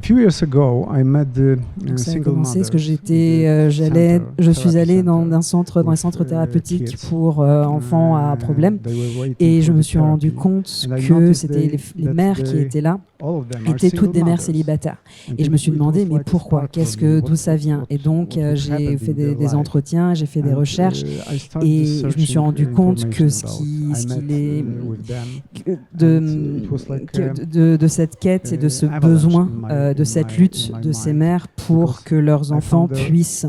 Donc ça a commencé parce que je suis allé dans un centre thérapeutique pour enfants à problème, et je me suis rendu compte que c'était les mères qui étaient là étaient toutes des mères célibataires. Et je me suis demandé, mais pourquoi? D'où ça vient? Et donc, j'ai fait des entretiens, j'ai fait des recherches, et je me suis rendu compte que de cette quête et de ce besoin, de cette lutte de ces mères pour que leurs enfants puissent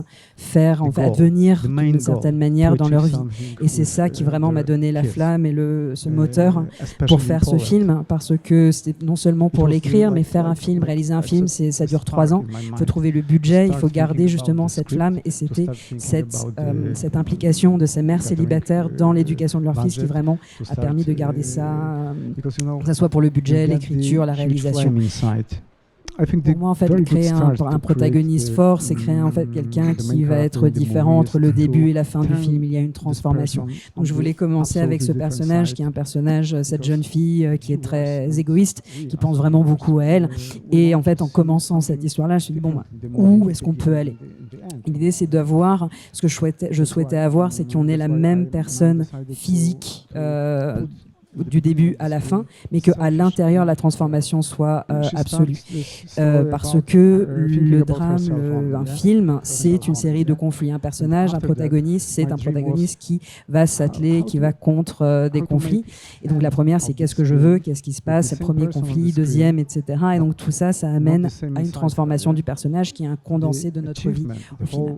advenir d'une certaine manière dans leur vie. Et c'est ça qui vraiment m'a donné la flamme et ce moteur pour faire ce film, parce que c'était non seulement pour l'écrire, mais faire un film, réaliser un film, ça dure 3 ans. Il faut trouver le budget, il faut garder justement cette flamme, et c'était cette implication de ces mères célibataires dans l'éducation de leur fils qui vraiment a permis de garder ça, que ce soit pour le budget, l'écriture, la réalisation. Pour moi, en fait, créer un protagoniste fort, c'est créer en fait quelqu'un qui va être différent entre le début et la fin du film. Il y a une transformation. Donc, je voulais commencer avec ce personnage qui est un personnage, cette jeune fille qui est très égoïste, qui pense vraiment beaucoup à elle. Et en fait, en commençant cette histoire-là, je me suis dit, où est-ce qu'on peut aller? L'idée, c'est d'avoir, ce que je souhaitais avoir, c'est qu'on ait la même personne physique du début à la fin, mais qu'à l'intérieur, la transformation soit absolue. Parce que le drame, un film, c'est une série de conflits. Un personnage, un protagoniste, c'est un protagoniste qui va s'atteler, qui va contre des conflits. Et donc la première, c'est qu'est-ce que je veux, qu'est-ce qui se passe, premier conflit, deuxième, etc. Et donc tout ça, ça amène à une transformation du personnage qui est un condensé de notre vie au final.